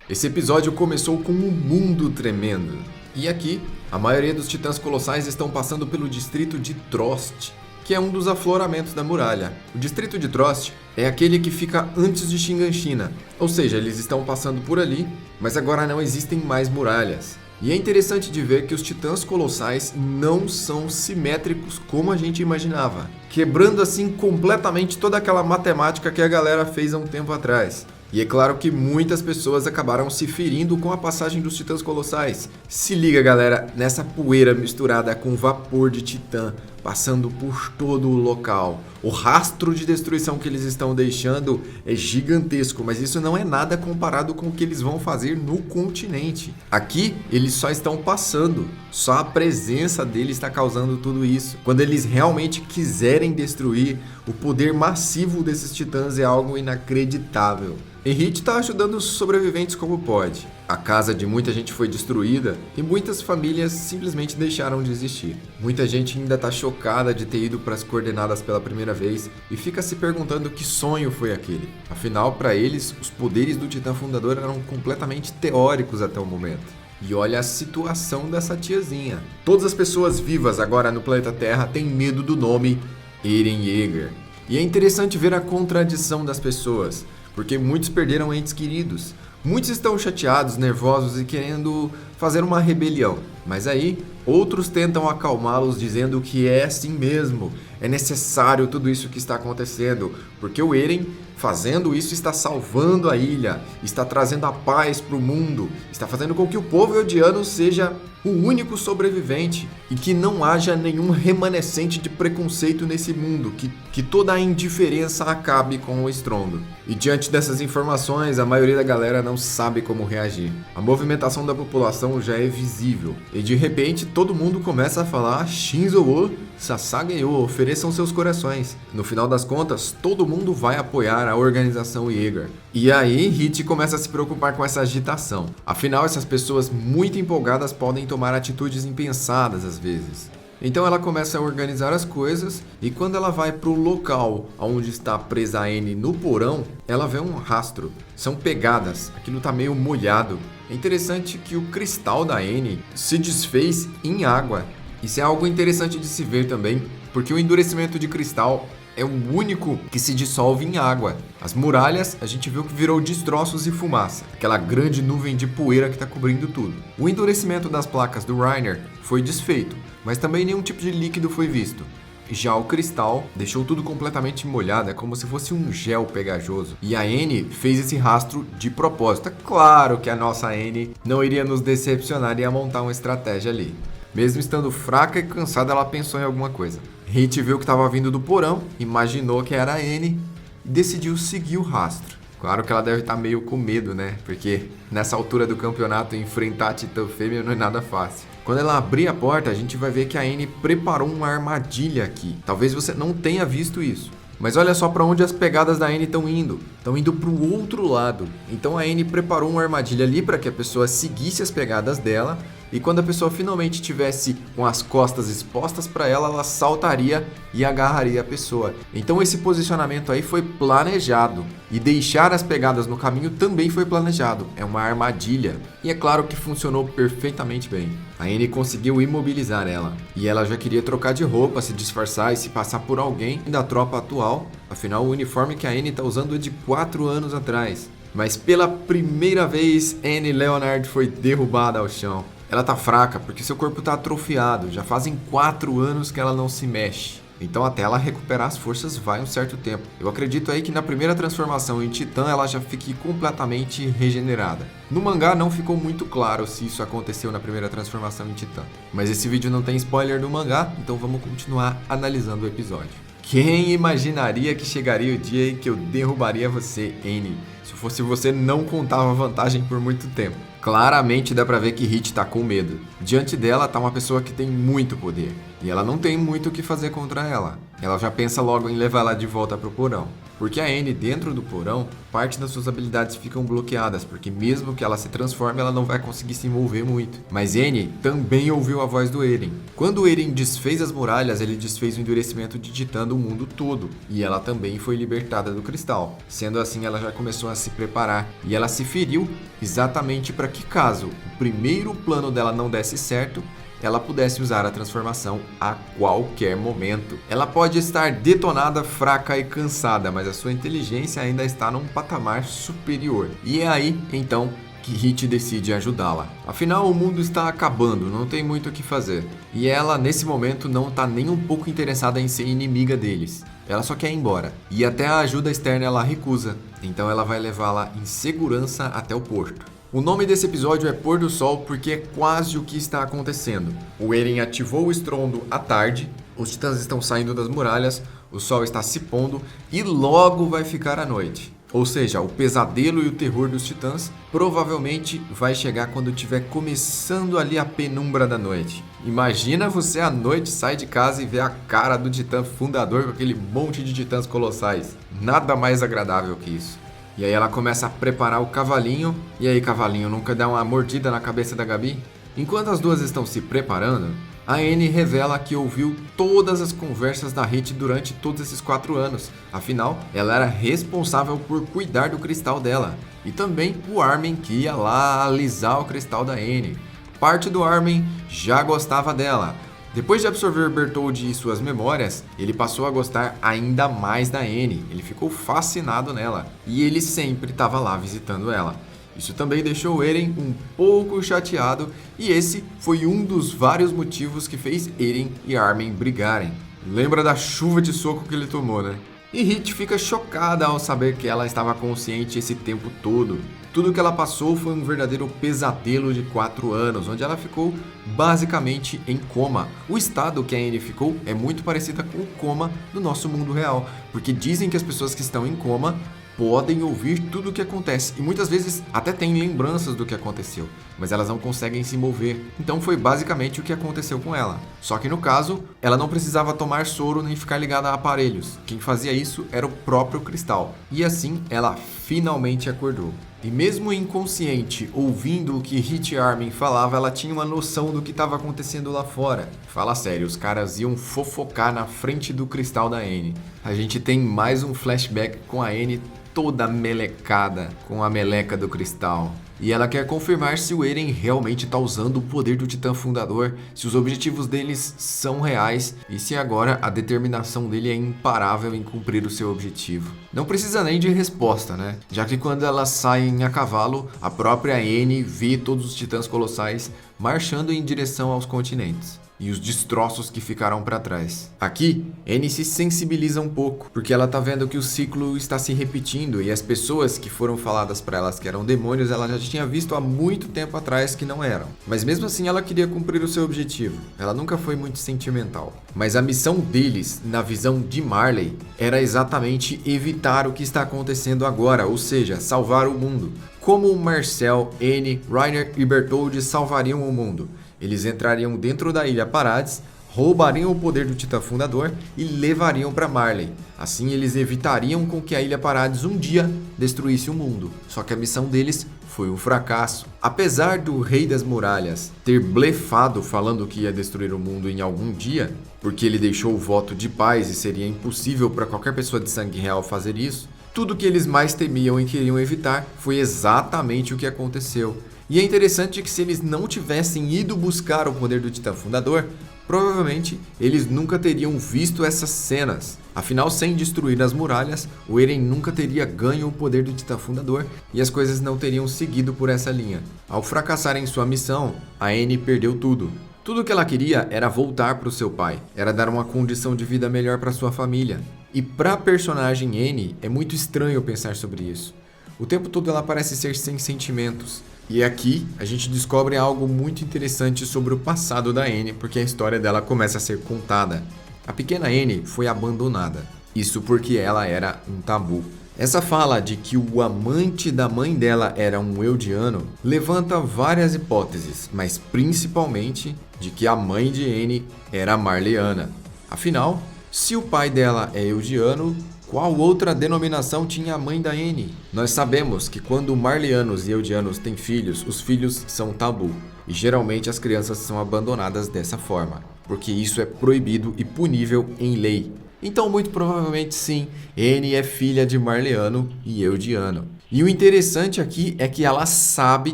Esse episódio começou com um mundo tremendo. E aqui, a maioria dos titãs colossais estão passando pelo distrito de Trost, que é um dos afloramentos da muralha. O distrito de Trost é aquele que fica antes de Shiganshina, ou seja, eles estão passando por ali, mas agora não existem mais muralhas. E é interessante de ver que os titãs colossais não são simétricos como a gente imaginava, quebrando assim completamente toda aquela matemática que a galera fez há um tempo atrás. E é claro que muitas pessoas acabaram se ferindo com a passagem dos titãs colossais. Se liga, galera, nessa poeira misturada com vapor de titã passando por todo o local. O rastro de destruição que eles estão deixando é gigantesco, mas isso não é nada comparado com o que eles vão fazer no continente. Aqui, eles só estão passando. Só a presença deles está causando tudo isso. Quando eles realmente quiserem destruir, o poder massivo desses titãs é algo inacreditável. Henrique está ajudando os sobreviventes como pode. A casa de muita gente foi destruída e muitas famílias simplesmente deixaram de existir. Muita gente ainda está chocada de ter ido para as coordenadas pela primeira vez e fica se perguntando que sonho foi aquele. Afinal, para eles, os poderes do Titã Fundador eram completamente teóricos até o momento. E olha a situação dessa tiazinha. Todas as pessoas vivas agora no planeta Terra têm medo do nome Eren Yeager. E é interessante ver a contradição das pessoas, porque muitos perderam entes queridos. Muitos estão chateados, nervosos e querendo fazer uma rebelião. Mas aí, outros tentam acalmá-los dizendo que é assim mesmo. É necessário tudo isso que está acontecendo, porque o Eren, fazendo isso, está salvando a ilha, está trazendo a paz para o mundo, está fazendo com que o povo eldiano seja o único sobrevivente e que não haja nenhum remanescente de preconceito nesse mundo, que toda a indiferença acabe com o estrondo. E diante dessas informações, a maioria da galera não sabe como reagir. A movimentação da população já é visível e de repente todo mundo começa a falar Shinzo-o, Sasageyo, ofereçam seus corações. No final das contas, todo mundo vai apoiar a organização Yeager. E aí, Hit começa a se preocupar com essa agitação. Afinal, essas pessoas muito empolgadas podem tomar atitudes impensadas às vezes. Então ela começa a organizar as coisas e quando ela vai para o local onde está presa a Anne no porão, ela vê um rastro. São pegadas, aquilo está meio molhado. É interessante que o cristal da Anne se desfez em água. Isso é algo interessante de se ver também, porque o endurecimento de cristal é o único que se dissolve em água. As muralhas, a gente viu que virou destroços e fumaça, aquela grande nuvem de poeira que está cobrindo tudo. O endurecimento das placas do Reiner foi desfeito, mas também nenhum tipo de líquido foi visto. Já o cristal deixou tudo completamente molhado, é como se fosse um gel pegajoso. E a Anne fez esse rastro de propósito. É claro que a nossa Anne não iria nos decepcionar e ia montar uma estratégia ali. Mesmo estando fraca e cansada, ela pensou em alguma coisa. Hit viu que estava vindo do porão, imaginou que era a Anne e decidiu seguir o rastro. Claro que ela deve estar meio com medo, né? Porque nessa altura do campeonato enfrentar a Titã Fêmea não é nada fácil. Quando ela abrir a porta, a gente vai ver que a Anne preparou uma armadilha aqui. Talvez você não tenha visto isso. Mas olha só para onde as pegadas da Anne estão indo. Estão indo para o outro lado. Então a Anne preparou uma armadilha ali para que a pessoa seguisse as pegadas dela. E quando a pessoa finalmente tivesse com as costas expostas para ela, ela saltaria e agarraria a pessoa. Então esse posicionamento aí foi planejado. E deixar as pegadas no caminho também foi planejado. É uma armadilha. E é claro que funcionou perfeitamente bem. A Anne conseguiu imobilizar ela. E ela já queria trocar de roupa, se disfarçar e se passar por alguém da tropa atual. Afinal, o uniforme que a Anne está usando é de 4 anos atrás. Mas pela primeira vez, Anne Leonard foi derrubada ao chão. Ela tá fraca porque seu corpo tá atrofiado, já fazem 4 anos que ela não se mexe. Então até ela recuperar as forças vai um certo tempo. Eu acredito aí que na primeira transformação em Titã ela já fique completamente regenerada. No mangá não ficou muito claro se isso aconteceu na primeira transformação em Titã. Mas esse vídeo não tem spoiler do mangá, então vamos continuar analisando o episódio. Quem imaginaria que chegaria o dia em que eu derrubaria você, Anne? Se fosse você, não contava vantagem por muito tempo. Claramente dá pra ver que Hit tá com medo. Diante dela tá uma pessoa que tem muito poder. E ela não tem muito o que fazer contra ela. Ela já pensa logo em levar ela de volta pro porão. porque a Anne dentro do porão, parte das suas habilidades ficam bloqueadas, porque mesmo que ela se transforme, ela não vai conseguir se mover muito. Mas Anne também ouviu a voz do Eren. Quando o Eren desfez as muralhas, ele desfez o endurecimento de Titã do mundo todo, e ela também foi libertada do cristal. Sendo assim, ela já começou a se preparar, e ela se feriu exatamente para que caso o primeiro plano dela não desse certo, ela pudesse usar a transformação a qualquer momento. Ela pode estar detonada, fraca e cansada, mas a sua inteligência ainda está num patamar superior. E é aí, então, que Hit decide ajudá-la. Afinal, o mundo está acabando, não tem muito o que fazer. E ela, nesse momento, não está nem um pouco interessada em ser inimiga deles. Ela só quer ir embora. E até a ajuda externa ela recusa. Então ela vai levá-la em segurança até o porto. O nome desse episódio é Pôr do Sol porque é quase o que está acontecendo. O Eren ativou o estrondo à tarde, os titãs estão saindo das muralhas, o sol está se pondo e logo vai ficar a noite. Ou seja, o pesadelo e o terror dos titãs provavelmente vai chegar quando estiver começando ali a penumbra da noite. Imagina você à noite sai de casa e vê a cara do titã fundador com aquele monte de titãs colossais. Nada mais agradável que isso. E aí ela começa a preparar o cavalinho. E aí, cavalinho, nunca dá uma mordida na cabeça da Gabi? Enquanto as duas estão se preparando, a Anne revela que ouviu todas as conversas da Hit durante todos esses 4 anos. Afinal, ela era responsável por cuidar do cristal dela. E também o Armin que ia lá alisar o cristal da Anne. Parte do Armin já gostava dela. Depois de absorver Bertholdt e suas memórias, ele passou a gostar ainda mais da Anne. Ele ficou fascinado nela. E ele sempre estava lá visitando ela. Isso também deixou Eren um pouco chateado. E esse foi um dos vários motivos que fez Eren e Armin brigarem. Lembra da chuva de soco que ele tomou, né? E Hit fica chocada ao saber que ela estava consciente esse tempo todo. Tudo que ela passou foi um verdadeiro pesadelo de 4 anos, onde ela ficou basicamente em coma. O estado que a Anne ficou é muito parecido com o coma do nosso mundo real, porque dizem que as pessoas que estão em coma podem ouvir tudo o que acontece e muitas vezes até têm lembranças do que aconteceu, mas elas não conseguem se mover. Então foi basicamente o que aconteceu com ela. Só que no caso, ela não precisava tomar soro nem ficar ligada a aparelhos. Quem fazia isso era o próprio cristal. E assim ela finalmente acordou. E mesmo inconsciente, ouvindo o que Hit e Armin falava, ela tinha uma noção do que estava acontecendo lá fora. Fala sério, os caras iam fofocar na frente do cristal da Anne. A gente tem mais um flashback com a Anne toda melecada com a meleca do cristal. E ela quer confirmar se o Eren realmente está usando o poder do Titã Fundador, se os objetivos deles são reais e se agora a determinação dele é imparável em cumprir o seu objetivo. Não precisa nem de resposta, né? Já que quando elas saem a cavalo, a própria Anne vê todos os titãs colossais marchando em direção aos continentes e os destroços que ficaram para trás. Aqui, Anne se sensibiliza um pouco, porque ela tá vendo que o ciclo está se repetindo e as pessoas que foram faladas para elas que eram demônios, ela já tinha visto há muito tempo atrás que não eram. Mas mesmo assim ela queria cumprir o seu objetivo. Ela nunca foi muito sentimental. Mas a missão deles, na visão de Marley, era exatamente evitar o que está acontecendo agora, ou seja, salvar o mundo. Como Marcel, Anne, Reiner e Bertholdt salvariam o mundo? Eles entrariam dentro da Ilha Parades, roubariam o poder do Titã Fundador e levariam para Marley. Assim eles evitariam com que a Ilha Parades um dia destruísse o mundo. Só que a missão deles foi um fracasso. Apesar do Rei das Muralhas ter blefado falando que ia destruir o mundo em algum dia, porque ele deixou o voto de paz e seria impossível para qualquer pessoa de sangue real fazer isso, tudo que eles mais temiam e queriam evitar foi exatamente o que aconteceu. E é interessante que se eles não tivessem ido buscar o poder do Titã Fundador, provavelmente eles nunca teriam visto essas cenas. Afinal, sem destruir as muralhas, o Eren nunca teria ganho o poder do Titã Fundador e as coisas não teriam seguido por essa linha. Ao fracassar em sua missão, a Anne perdeu tudo. Tudo que ela queria era voltar para o seu pai, era dar uma condição de vida melhor para sua família. E para a personagem Anne, é muito estranho pensar sobre isso. O tempo todo ela parece ser sem sentimentos. E aqui a gente descobre algo muito interessante sobre o passado da Anne, porque a história dela começa a ser contada. A pequena Anne foi abandonada, isso porque ela era um tabu. Essa fala de que o amante da mãe dela era um Eldiano levanta várias hipóteses, mas principalmente de que a mãe de Anne era marleana. Afinal, se o pai dela é Eldiano, Qual outra denominação tinha a mãe da Anne? Nós sabemos que quando marleyanos e eldianos têm filhos, os filhos são tabu. E geralmente as crianças são abandonadas dessa forma, porque isso é proibido e punível em lei. Então, muito provavelmente sim, Anne é filha de marleyano e eldiano. E o interessante aqui é que ela sabe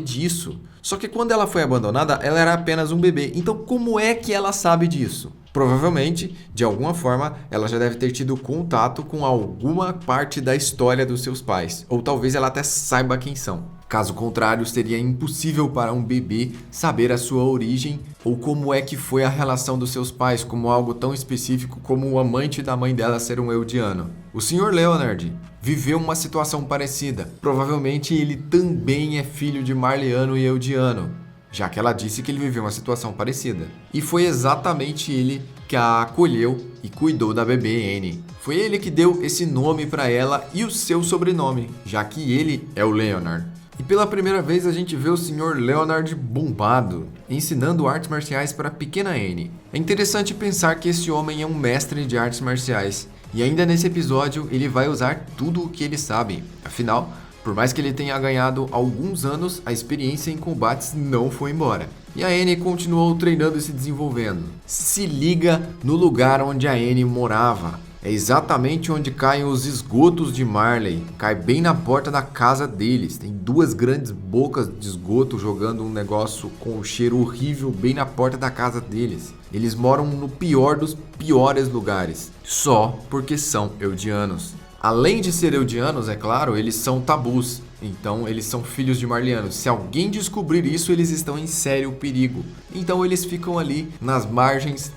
disso. Só que quando ela foi abandonada, ela era apenas um bebê. Então, como é que ela sabe disso? Provavelmente, de alguma forma, ela já deve ter tido contato com alguma parte da história dos seus pais. Ou talvez ela até saiba quem são. Caso contrário, seria impossível para um bebê saber a sua origem ou como é que foi a relação dos seus pais, como algo tão específico como o amante da mãe dela ser um eldiano. O Sr. Leonard viveu uma situação parecida. Provavelmente ele também é filho de marleyano e eldiano, já que ela disse que ele viveu uma situação parecida. E foi exatamente ele que a acolheu e cuidou da bebê Anne. Foi ele que deu esse nome para ela e o seu sobrenome, já que ele é o Leonard. E pela primeira vez a gente vê o Sr. Leonard bombado, ensinando artes marciais para a pequena Anne. É interessante pensar que esse homem é um mestre de artes marciais, e ainda nesse episódio ele vai usar tudo o que ele sabe. Afinal, por mais que ele tenha ganhado alguns anos, a experiência em combates não foi embora. E a Anne continuou treinando e se desenvolvendo. Se liga no lugar onde a Anne morava. É exatamente onde caem os esgotos de Marley. Cai bem na porta da casa deles. Tem duas grandes bocas de esgoto jogando um negócio com um cheiro horrível bem na porta da casa deles. Eles moram no pior dos piores lugares, só porque são eldianos. Além de ser eldianos, é claro, eles são tabus. Então eles são filhos de marleyanos. Se alguém descobrir isso, eles estão em sério perigo. Então eles ficam ali nas margens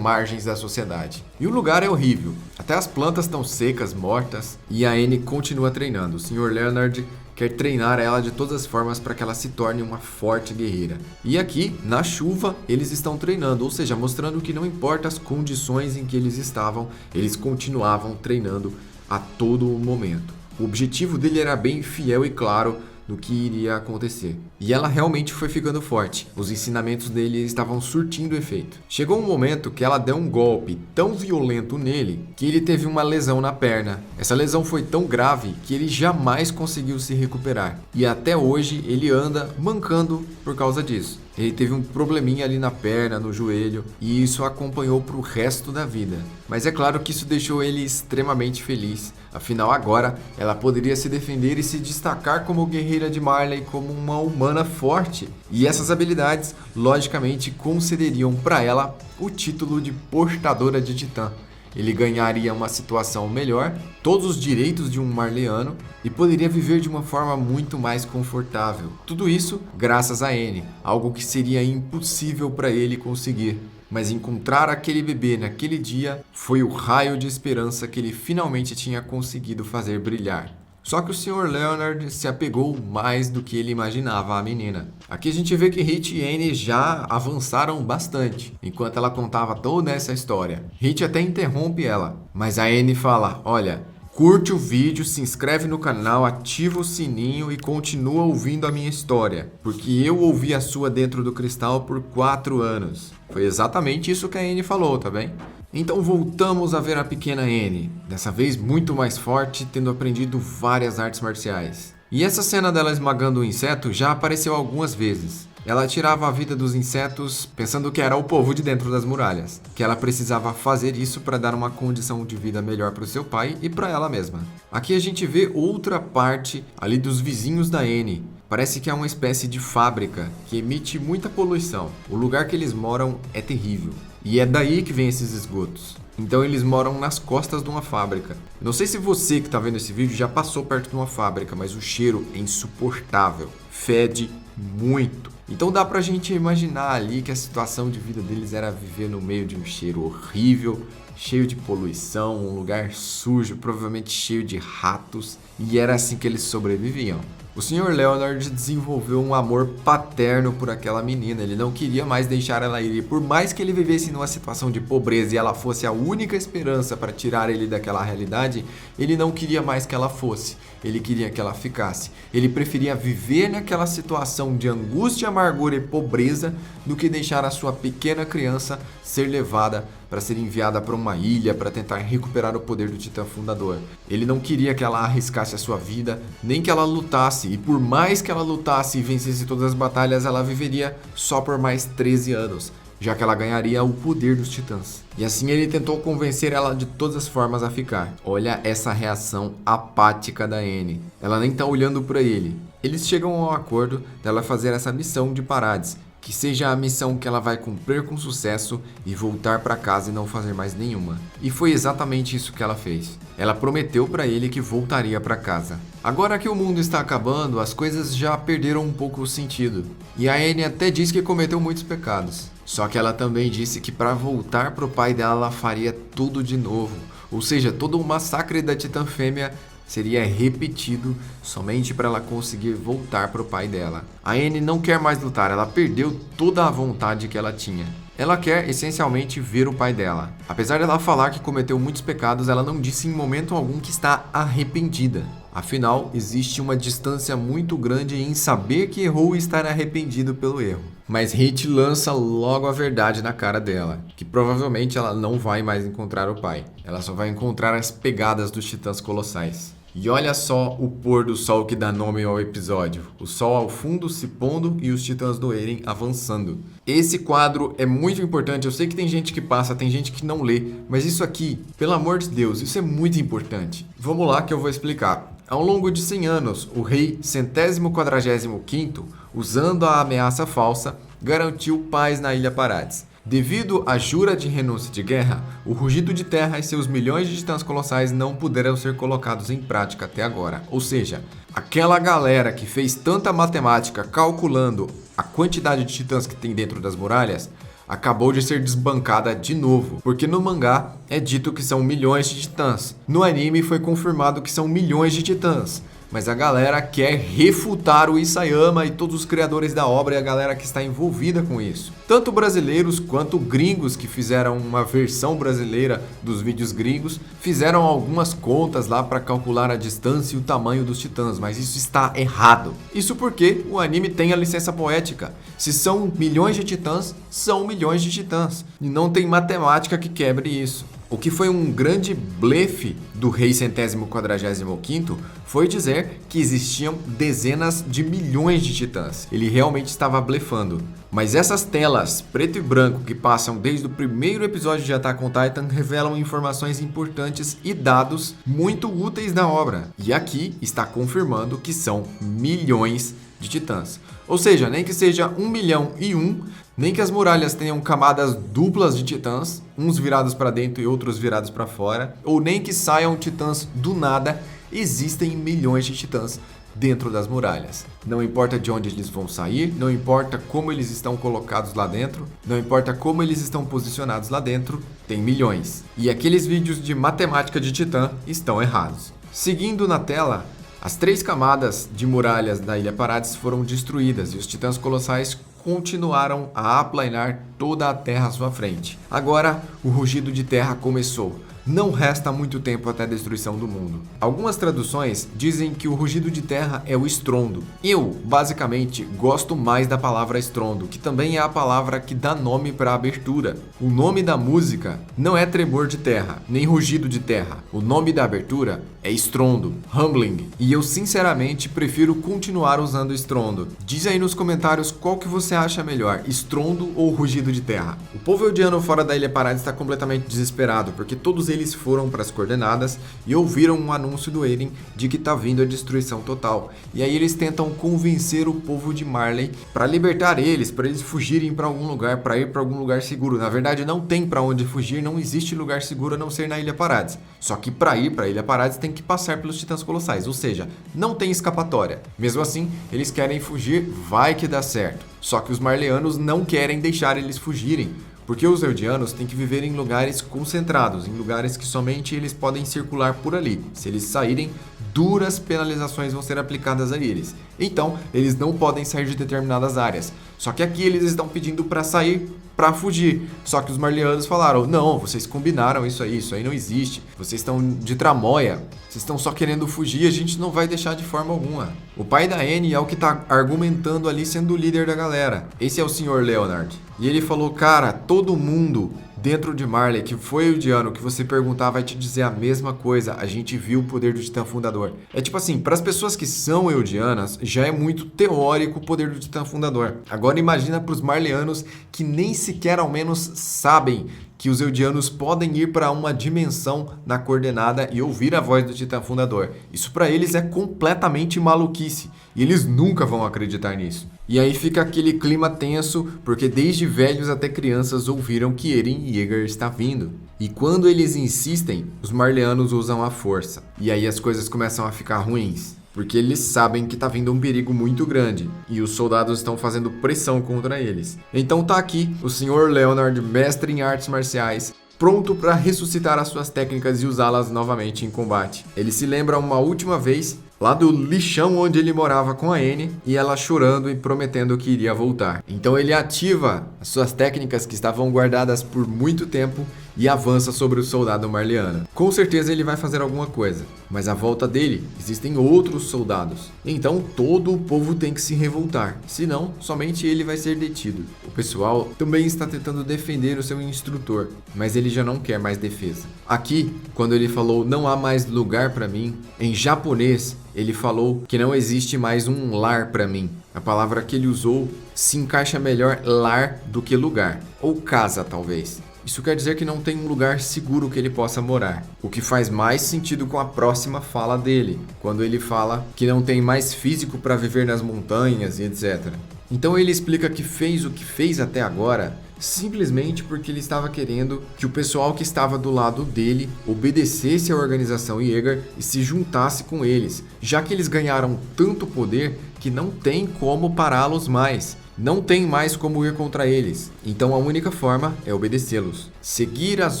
da sociedade. E o lugar é horrível. Até as plantas estão secas, mortas. E a Anne continua treinando. O Sr. Leonard quer treinar ela de todas as formas para que ela se torne uma forte guerreira. E aqui, na chuva, eles estão treinando. Ou seja, mostrando que não importa as condições em que eles estavam, eles continuavam treinando a todo momento. O objetivo dele era bem fiel e claro do que iria acontecer. E ela realmente foi ficando forte. Os ensinamentos dele estavam surtindo efeito. Chegou um momento que ela deu um golpe tão violento nele que ele teve uma lesão na perna. Essa lesão foi tão grave que ele jamais conseguiu se recuperar. E até hoje ele anda mancando por causa disso. Ele teve um probleminha ali na perna, no joelho, e isso acompanhou para o resto da vida. Mas é claro que isso deixou ele extremamente feliz. Afinal, agora ela poderia se defender e se destacar como guerreira de Marley, como uma humana forte. E essas habilidades, logicamente, concederiam para ela o título de portadora de Titã. Ele ganharia uma situação melhor, todos os direitos de um marleyano e poderia viver de uma forma muito mais confortável. Tudo isso graças a Anne, algo que seria impossível para ele conseguir. Mas encontrar aquele bebê naquele dia foi o raio de esperança que ele finalmente tinha conseguido fazer brilhar. Só que o Sr. Leonard se apegou mais do que ele imaginava à menina. Aqui a gente vê que Hit e Anne já avançaram bastante, enquanto ela contava toda essa história. Hit até interrompe ela, mas a Anne fala, olha, curte o vídeo, se inscreve no canal, ativa o sininho e continua ouvindo a minha história, porque eu ouvi a sua dentro do cristal por 4 anos. Foi exatamente isso que a Anne falou, tá bem? Então voltamos a ver a pequena Anne, dessa vez muito mais forte, tendo aprendido várias artes marciais. E essa cena dela esmagando o inseto já apareceu algumas vezes. Ela tirava a vida dos insetos pensando que era o povo de dentro das muralhas, que ela precisava fazer isso para dar uma condição de vida melhor para o seu pai e para ela mesma. Aqui a gente vê outra parte ali dos vizinhos da Anne. Parece que é uma espécie de fábrica que emite muita poluição. O lugar que eles moram é terrível. E é daí que vem esses esgotos. Então eles moram nas costas de uma fábrica. Não sei se você que está vendo esse vídeo já passou perto de uma fábrica, mas o cheiro é insuportável. Fede muito. Então dá pra gente imaginar ali que a situação de vida deles era viver no meio de um cheiro horrível, cheio de poluição, um lugar sujo, provavelmente cheio de ratos, e era assim que eles sobreviviam. O Sr. Leonard desenvolveu um amor paterno por aquela menina, ele não queria mais deixar ela ir, e por mais que ele vivesse numa situação de pobreza e ela fosse a única esperança para tirar ele daquela realidade, ele não queria mais que ela fosse, ele queria que ela ficasse. Ele preferia viver naquela situação de angústia, amargura e pobreza do que deixar a sua pequena criança ser levada para ser enviada para uma ilha para tentar recuperar o poder do Titã Fundador. Ele não queria que ela arriscasse a sua vida, nem que ela lutasse, e por mais que ela lutasse e vencesse todas as batalhas, ela viveria só por mais 13 anos, já que ela ganharia o poder dos Titãs. E assim ele tentou convencer ela de todas as formas a ficar. Olha essa reação apática da Anne. Ela nem tá olhando para ele. Eles chegam ao acordo dela fazer essa missão de Parades, que seja a missão que ela vai cumprir com sucesso e voltar para casa e não fazer mais nenhuma. E foi exatamente isso que ela fez. Ela prometeu para ele que voltaria para casa. Agora que o mundo está acabando, as coisas já perderam um pouco o sentido. E a Anne até diz que cometeu muitos pecados. Só que ela também disse que para voltar pro pai dela, ela faria tudo de novo. Ou seja, todo o massacre da Titã Fêmea seria repetido somente para ela conseguir voltar pro pai dela. A Anne não quer mais lutar, ela perdeu toda a vontade que ela tinha. Ela quer essencialmente ver o pai dela. Apesar dela falar que cometeu muitos pecados, ela não disse em momento algum que está arrependida. Afinal, existe uma distância muito grande em saber que errou e estar arrependido pelo erro. Mas Hit lança logo a verdade na cara dela, que provavelmente ela não vai mais encontrar o pai. Ela só vai encontrar as pegadas dos titãs colossais. E olha só o pôr do sol que dá nome ao episódio. O sol ao fundo se pondo e os titãs do Eren avançando. Esse quadro é muito importante. Eu sei que tem gente que passa, tem gente que não lê. Mas isso aqui, pelo amor de Deus, isso é muito importante. Vamos lá que eu vou explicar. Ao longo de 100 anos, o rei 145º, usando a ameaça falsa, garantiu paz na Ilha Parades. Devido à jura de renúncia de guerra, o rugido de terra e seus milhões de titãs colossais não puderam ser colocados em prática até agora. Ou seja, aquela galera que fez tanta matemática calculando a quantidade de titãs que tem dentro das muralhas, acabou de ser desbancada de novo, porque no mangá é dito que são milhões de titãs. No anime foi confirmado que são milhões de titãs. Mas a galera quer refutar o Isayama e todos os criadores da obra e a galera que está envolvida com isso. Tanto brasileiros quanto gringos que fizeram uma versão brasileira dos vídeos gringos, fizeram algumas contas lá para calcular a distância e o tamanho dos titãs, mas isso está errado. Isso porque o anime tem a licença poética. Se são milhões de titãs, são milhões de titãs. E não tem matemática que quebre isso. O que foi um grande blefe do rei 145º foi dizer que existiam dezenas de milhões de titãs. Ele realmente estava blefando. Mas essas telas preto e branco que passam desde o primeiro episódio de Attack on Titan revelam informações importantes e dados muito úteis da obra. E aqui está confirmando que são milhões de titãs. Ou seja, nem que seja 1.000.001, nem que as muralhas tenham camadas duplas de titãs, uns virados para dentro e outros virados para fora, ou nem que saiam titãs do nada, existem milhões de titãs dentro das muralhas. Não importa de onde eles vão sair, não importa como eles estão colocados lá dentro, não importa como eles estão posicionados lá dentro, tem milhões. E aqueles vídeos de matemática de titã estão errados. Seguindo na tela, as 3 camadas de muralhas da Ilha Parades foram destruídas e os titãs colossais continuaram a aplanar toda a terra à sua frente. Agora, o rugido de terra começou. Não resta muito tempo até a destruição do mundo. Algumas traduções dizem que o rugido de terra é o estrondo. Eu, basicamente, gosto mais da palavra estrondo, que também é a palavra que dá nome para a abertura. O nome da música não é tremor de terra, nem rugido de terra. O nome da abertura é estrondo, rumbling. E eu, sinceramente, prefiro continuar usando estrondo. Diz aí nos comentários qual que você acha melhor, estrondo ou rugido de terra. O povo eldiano fora da Ilha Parades está completamente desesperado, porque todos eles foram para as coordenadas e ouviram um anúncio do Eren de que tá vindo a destruição total. E aí eles tentam convencer o povo de Marley para libertar eles, para eles fugirem para algum lugar, para ir para algum lugar seguro. Na verdade, não tem para onde fugir, não existe lugar seguro a não ser na Ilha Parades. Só que para ir para a Ilha Parades tem que passar pelos titãs colossais, ou seja, não tem escapatória. Mesmo assim, eles querem fugir, vai que dá certo. Só que os marleanos não querem deixar eles fugirem, porque os eldianos têm que viver em lugares concentrados, em lugares que somente eles podem circular por ali. Se eles saírem, duras penalizações vão ser aplicadas a eles. Então, eles não podem sair de determinadas áreas. Só que aqui eles estão pedindo para sair, para fugir. Só que os marleanos falaram, não, vocês combinaram isso aí não existe. Vocês estão de tramóia, vocês estão só querendo fugir, a gente não vai deixar de forma alguma. O pai da Anne é o que está argumentando ali, sendo o líder da galera. Esse é o Sr. Leonard. E ele falou, cara, todo mundo dentro de Marley, que foi Eldiano, que você perguntar vai te dizer a mesma coisa. A gente viu o poder do Titã Fundador. É tipo assim, para as pessoas que são Eldianas, já é muito teórico o poder do Titã Fundador. Agora imagina para os Marleyanos que nem sequer ao menos sabem que os Eldianos podem ir para uma dimensão na coordenada e ouvir a voz do Titã Fundador. Isso para eles é completamente maluquice e eles nunca vão acreditar nisso. E aí fica aquele clima tenso, porque desde velhos até crianças ouviram que Eren Yeager está vindo. E quando eles insistem, os Marleyanos usam a força. E aí as coisas começam a ficar ruins. Porque eles sabem que tá vindo um perigo muito grande e os soldados estão fazendo pressão contra eles. Então tá aqui o Sr. Leonard, mestre em artes marciais, pronto para ressuscitar as suas técnicas e usá-las novamente em combate. Ele se lembra uma última vez lá do lixão onde ele morava com a Anne e ela chorando e prometendo que iria voltar. Então ele ativa as suas técnicas que estavam guardadas por muito tempo e avança sobre o soldado Marleyano. Com certeza ele vai fazer alguma coisa, mas à volta dele existem outros soldados. Então todo o povo tem que se revoltar, senão somente ele vai ser detido. O pessoal também está tentando defender o seu instrutor, mas ele já não quer mais defesa. Aqui, quando ele falou não há mais lugar para mim, em japonês ele falou que não existe mais um lar para mim. A palavra que ele usou se encaixa melhor lar do que lugar, ou casa talvez. Isso quer dizer que não tem um lugar seguro que ele possa morar, o que faz mais sentido com a próxima fala dele, quando ele fala que não tem mais físico para viver nas montanhas e etc. Então ele explica que fez o que fez até agora simplesmente porque ele estava querendo que o pessoal que estava do lado dele obedecesse à organização Yeager e se juntasse com eles, já que eles ganharam tanto poder que não tem como pará-los mais. Não tem mais como ir contra eles, então a única forma é obedecê-los, seguir as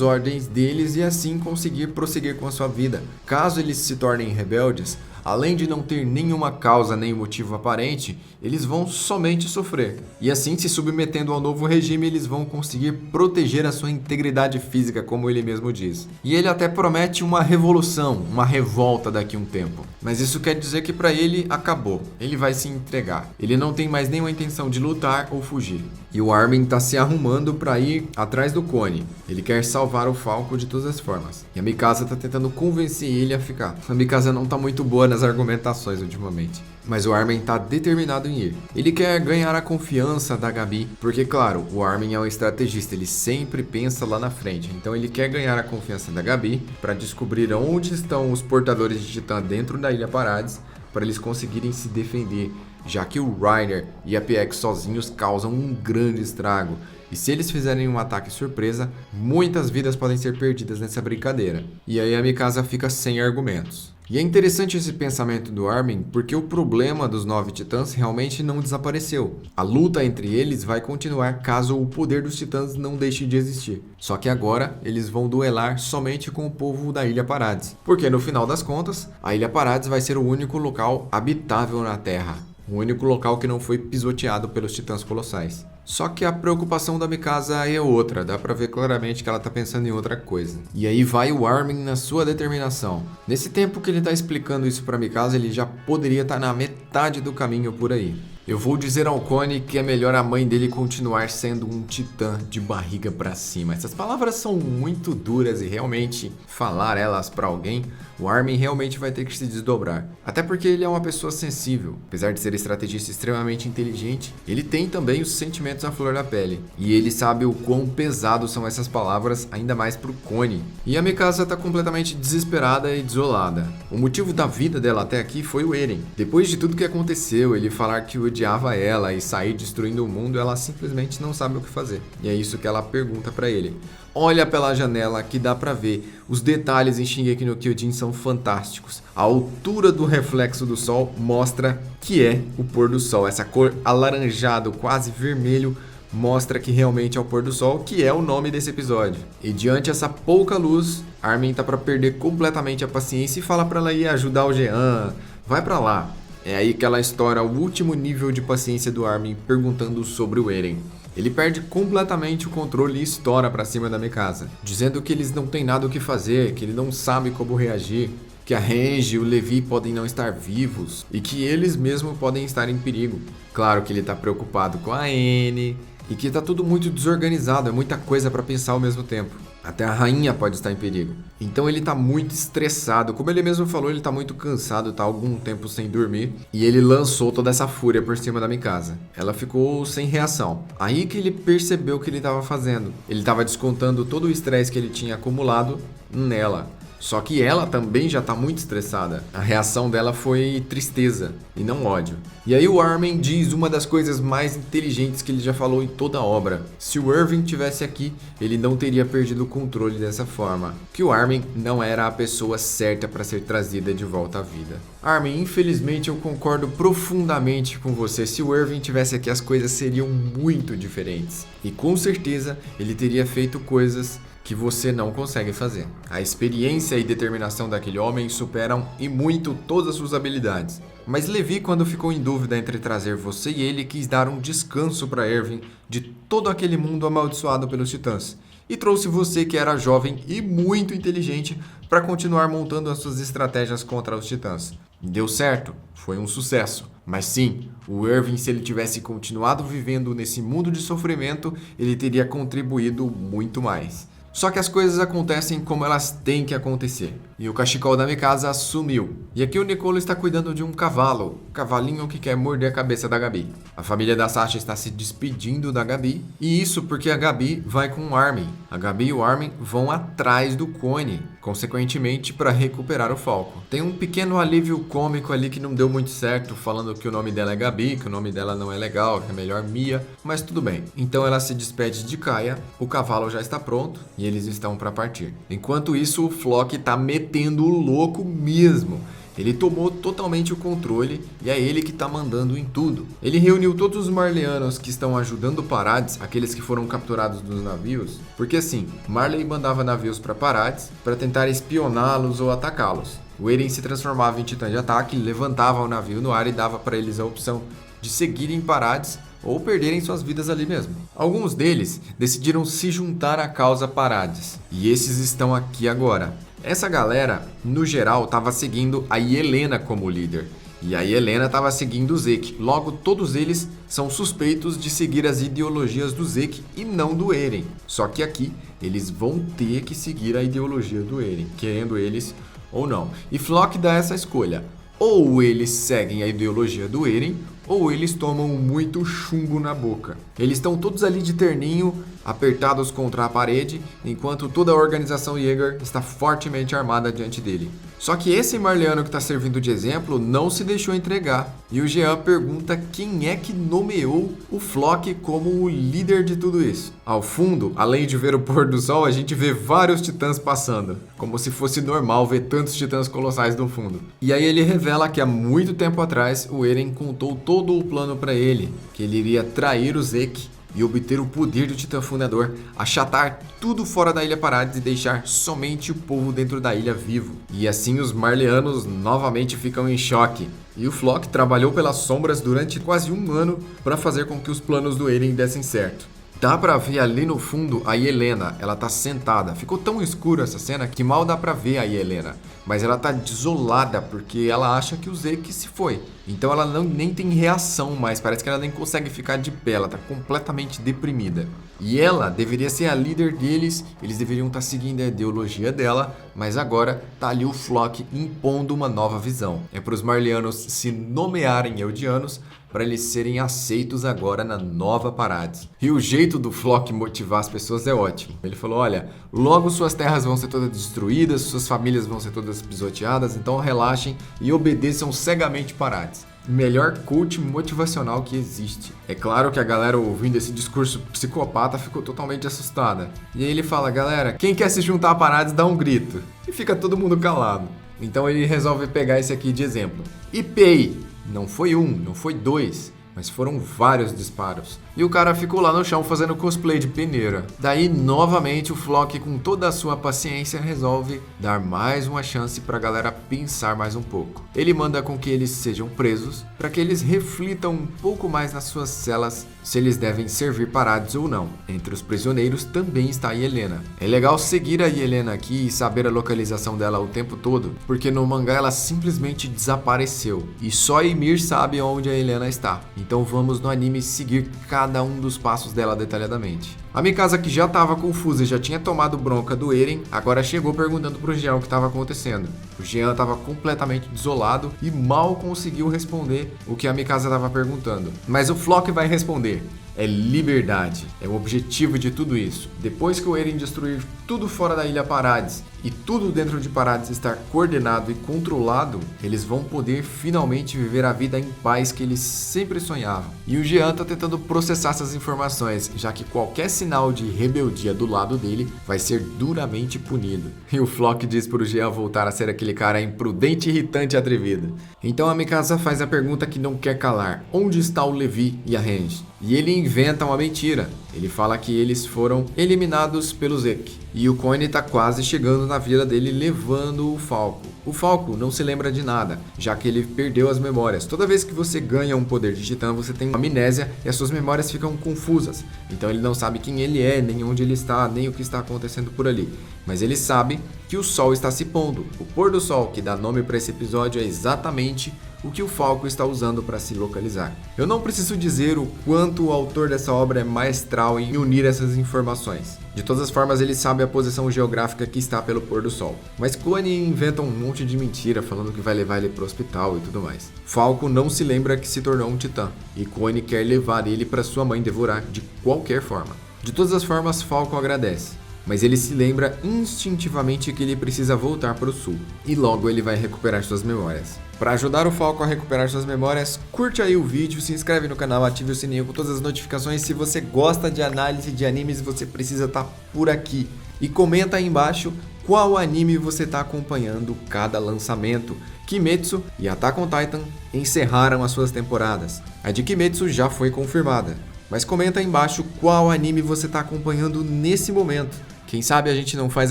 ordens deles e assim conseguir prosseguir com a sua vida. Caso eles se tornem rebeldes, além de não ter nenhuma causa nem motivo aparente, eles vão somente sofrer. E assim, se submetendo ao novo regime, eles vão conseguir proteger a sua integridade física, como ele mesmo diz. E ele até promete uma revolução, uma revolta daqui a um tempo. Mas isso quer dizer que para ele acabou, ele vai se entregar. Ele não tem mais nenhuma intenção de lutar ou fugir. E o Armin está se arrumando para ir atrás do Connie. Ele quer salvar o Falco de todas as formas. E a Mikasa está tentando convencer ele a ficar. A Mikasa não está muito boa nas argumentações ultimamente. Mas o Armin está determinado em ir. Ele quer ganhar a confiança da Gabi, porque claro, o Armin é um estrategista, ele sempre pensa lá na frente. Então ele quer ganhar a confiança da Gabi para descobrir onde estão os portadores de Titã dentro da Ilha Parades, para eles conseguirem se defender, já que o Reiner e a PX sozinhos causam um grande estrago. E se eles fizerem um ataque surpresa, muitas vidas podem ser perdidas nessa brincadeira. E aí a Mikasa fica sem argumentos. E é interessante esse pensamento do Armin, porque o problema dos 9 titãs realmente não desapareceu. A luta entre eles vai continuar caso o poder dos titãs não deixe de existir. Só que agora eles vão duelar somente com o povo da Ilha Parades. Porque no final das contas, a Ilha Parades vai ser o único local habitável na Terra. O único local que não foi pisoteado pelos titãs colossais. Só que a preocupação da Mikasa é outra, dá pra ver claramente que ela tá pensando em outra coisa. E aí vai o Armin na sua determinação. Nesse tempo que ele tá explicando isso pra Mikasa, ele já poderia estar na metade do caminho por aí. Eu vou dizer ao Connie que é melhor a mãe dele continuar sendo um titã de barriga pra cima. Essas palavras são muito duras e realmente falar elas pra alguém, o Armin realmente vai ter que se desdobrar. Até porque ele é uma pessoa sensível. Apesar de ser estrategista extremamente inteligente, ele tem também os sentimentos à flor da pele. E ele sabe o quão pesados são essas palavras, ainda mais pro Connie. E a Mikasa tá completamente desesperada e desolada. O motivo da vida dela até aqui foi o Eren. Depois de tudo que aconteceu, ele falar que odiava ela e sair destruindo o mundo, ela simplesmente não sabe o que fazer. E é isso que ela pergunta pra ele. Olha pela janela que dá pra ver. Os detalhes em Shingeki no Kyojin são fantásticos. A altura do reflexo do sol mostra que é o pôr do sol. Essa cor alaranjado, quase vermelho, mostra que realmente é o pôr do sol, que é o nome desse episódio. E diante essa pouca luz, Armin tá pra perder completamente a paciência e fala pra ela ir ajudar o Jean. Vai pra lá. É aí que ela estoura o último nível de paciência do Armin, perguntando sobre o Eren. Ele perde completamente o controle e estoura pra cima da Mikasa, dizendo que eles não têm nada o que fazer, que ele não sabe como reagir, que a Renji e o Levi podem não estar vivos e que eles mesmos podem estar em perigo. Claro que ele tá preocupado com a Anne, e que tá tudo muito desorganizado, é muita coisa para pensar ao mesmo tempo. Até a rainha pode estar em perigo. Então ele tá muito estressado. Como ele mesmo falou, ele tá muito cansado, tá há algum tempo sem dormir. E ele lançou toda essa fúria por cima da Mikasa. Ela ficou sem reação. Aí que ele percebeu o que ele estava fazendo. Ele estava descontando todo o estresse que ele tinha acumulado nela. Só que ela também já tá muito estressada. A reação dela foi tristeza e não ódio. E aí o Armin diz uma das coisas mais inteligentes que ele já falou em toda a obra. Se o Erwin tivesse aqui, ele não teria perdido o controle dessa forma. Que o Armin não era a pessoa certa para ser trazida de volta à vida. Armin, infelizmente eu concordo profundamente com você. Se o Erwin tivesse aqui, as coisas seriam muito diferentes. E com certeza ele teria feito coisas que você não consegue fazer. A experiência e determinação daquele homem superam e muito todas as suas habilidades. Mas Levi, quando ficou em dúvida entre trazer você e ele, quis dar um descanso para Erwin de todo aquele mundo amaldiçoado pelos titãs. E trouxe você, que era jovem e muito inteligente, para continuar montando as suas estratégias contra os titãs. Deu certo, foi um sucesso. Mas sim, o Erwin, se ele tivesse continuado vivendo nesse mundo de sofrimento, ele teria contribuído muito mais. Só que as coisas acontecem como elas têm que acontecer. E o cachecol da Mikasa sumiu. E aqui o Nicolo está cuidando de um cavalo. Um cavalinho que quer morder a cabeça da Gabi. A família da Sasha está se despedindo da Gabi. E isso porque a Gabi vai com o Armin. A Gabi e o Armin vão atrás do Connie, consequentemente, para recuperar o Falco. Tem um pequeno alívio cômico ali que não deu muito certo, falando que o nome dela é Gabi, que o nome dela não é legal, que é melhor Mia, mas tudo bem. Então ela se despede de Kaia, o cavalo já está pronto e eles estão para partir. Enquanto isso, o Flock tá metendo o louco mesmo. Ele tomou totalmente o controle e é ele que tá mandando em tudo. Ele reuniu todos os Marleyanos que estão ajudando Parades, aqueles que foram capturados nos navios, porque assim, Marley mandava navios para Parades para tentar espioná-los ou atacá-los. O Eren se transformava em titã de ataque, levantava o navio no ar e dava para eles a opção de seguirem Parades ou perderem suas vidas ali mesmo. Alguns deles decidiram se juntar à causa Parades, e esses estão aqui agora. Essa galera, no geral, estava seguindo a Yelena como líder, e a Yelena estava seguindo o Zeke. Logo, todos eles são suspeitos de seguir as ideologias do Zeke e não do Eren. Só que aqui, eles vão ter que seguir a ideologia do Eren, querendo eles ou não. E Flock dá essa escolha. Ou eles seguem a ideologia do Eren, ou eles tomam muito chumbo na boca. Eles estão todos ali de terninho, apertados contra a parede, enquanto toda a organização Jäger está fortemente armada diante dele. Só que esse Marleyano que está servindo de exemplo não se deixou entregar. E o Jean pergunta quem é que nomeou o Flock como o líder de tudo isso. Ao fundo, além de ver o pôr do sol, a gente vê vários titãs passando. Como se fosse normal ver tantos titãs colossais no fundo. E aí ele revela que há muito tempo atrás o Eren contou todo o plano para ele. Que ele iria trair o Zeke e obter o poder do Titã Fundador, achatar tudo fora da Ilha Parades e deixar somente o povo dentro da ilha vivo. E assim os Marleyanos novamente ficam em choque. E o Flock trabalhou pelas sombras durante quase um ano para fazer com que os planos do Eren dessem certo. Dá pra ver ali no fundo a Yelena, ela tá sentada. Ficou tão escuro essa cena que mal dá pra ver a Yelena. Mas ela tá desolada porque ela acha que o Zeke se foi. Então ela nem tem reação mais, parece que ela nem consegue ficar de pé, ela tá completamente deprimida. E ela deveria ser a líder deles, eles deveriam estar seguindo a ideologia dela, mas agora tá ali o Flock impondo uma nova visão. É para os Marleyanos se nomearem Eldianos, para eles serem aceitos agora na nova Parades. E o jeito do Flock motivar as pessoas é ótimo. Ele falou, olha, logo suas terras vão ser todas destruídas, suas famílias vão ser todas pisoteadas, então relaxem e obedeçam cegamente Parades. Melhor coach motivacional que existe. É claro que a galera ouvindo esse discurso psicopata ficou totalmente assustada. E aí ele fala, galera, quem quer se juntar a Parades dá um grito. E fica todo mundo calado. Então ele resolve pegar esse aqui de exemplo. Ipei! Não foi um, não foi dois, mas foram vários disparos. E o cara ficou lá no chão fazendo cosplay de peneira. Daí, novamente, o Flock, com toda a sua paciência, resolve dar mais uma chance pra galera pensar mais um pouco. Ele manda com que eles sejam presos, para que eles reflitam um pouco mais nas suas celas se eles devem servir Parades ou não. Entre os prisioneiros também está a Yelena. É legal seguir a Yelena aqui e saber a localização dela o tempo todo, porque no mangá ela simplesmente desapareceu. E só Ymir sabe onde a Yelena está. então vamos no anime seguir cada um dos passos dela detalhadamente. A Mikasa, que já estava confusa e já tinha tomado bronca do Eren, agora chegou perguntando pro Jean o que estava acontecendo. O Jean estava completamente desolado e mal conseguiu responder o que a Mikasa estava perguntando. Mas o Floch vai responder. É liberdade, é o objetivo de tudo isso. Depois que o Eren destruir tudo fora da Ilha Parades e tudo dentro de Parades estar coordenado e controlado, eles vão poder finalmente viver a vida em paz que eles sempre sonhavam. E o Jean tá tentando processar essas informações, já que qualquer sinal de rebeldia do lado dele vai ser duramente punido. E o Floch diz pro Jean voltar a ser aquele cara imprudente, irritante e atrevido. Então a Mikasa faz a pergunta que não quer calar: onde está o Levi e a Range? E ele inventa uma mentira. Ele fala que eles foram eliminados pelo Zeke. E o Coin tá quase chegando na vila dele levando o Falco. O Falco não se lembra de nada, já que ele perdeu as memórias. Toda vez que você ganha um poder de titã, você tem uma amnésia e as suas memórias ficam confusas. Então ele não sabe quem ele é, nem onde ele está, nem o que está acontecendo por ali. Mas ele sabe que o sol está se pondo. O pôr do sol, que dá nome para esse episódio, é exatamente o que o Falco está usando para se localizar. Eu não preciso dizer o quanto o autor dessa obra é maestral em unir essas informações. De todas as formas, ele sabe a posição geográfica que está pelo pôr do sol. Mas Clone inventa um monte de mentira, falando que vai levar ele para o hospital e tudo mais. Falco não se lembra que se tornou um titã, e Clone quer levar ele para sua mãe devorar de qualquer forma. De todas as formas, Falco agradece. Mas ele se lembra instintivamente que ele precisa voltar para o sul, e logo ele vai recuperar suas memórias. Para ajudar o Falco a recuperar suas memórias, curte aí o vídeo, se inscreve no canal, ative o sininho com todas as notificações. Se você gosta de análise de animes, você precisa estar por aqui. E comenta aí embaixo qual anime você está acompanhando cada lançamento. Kimetsu e Attack on Titan encerraram as suas temporadas. A de Kimetsu já foi confirmada. Mas comenta aí embaixo qual anime você está acompanhando nesse momento. Quem sabe a gente não faz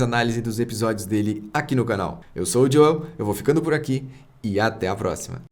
análise dos episódios dele aqui no canal. Eu sou o Joel, eu vou ficando por aqui e até a próxima.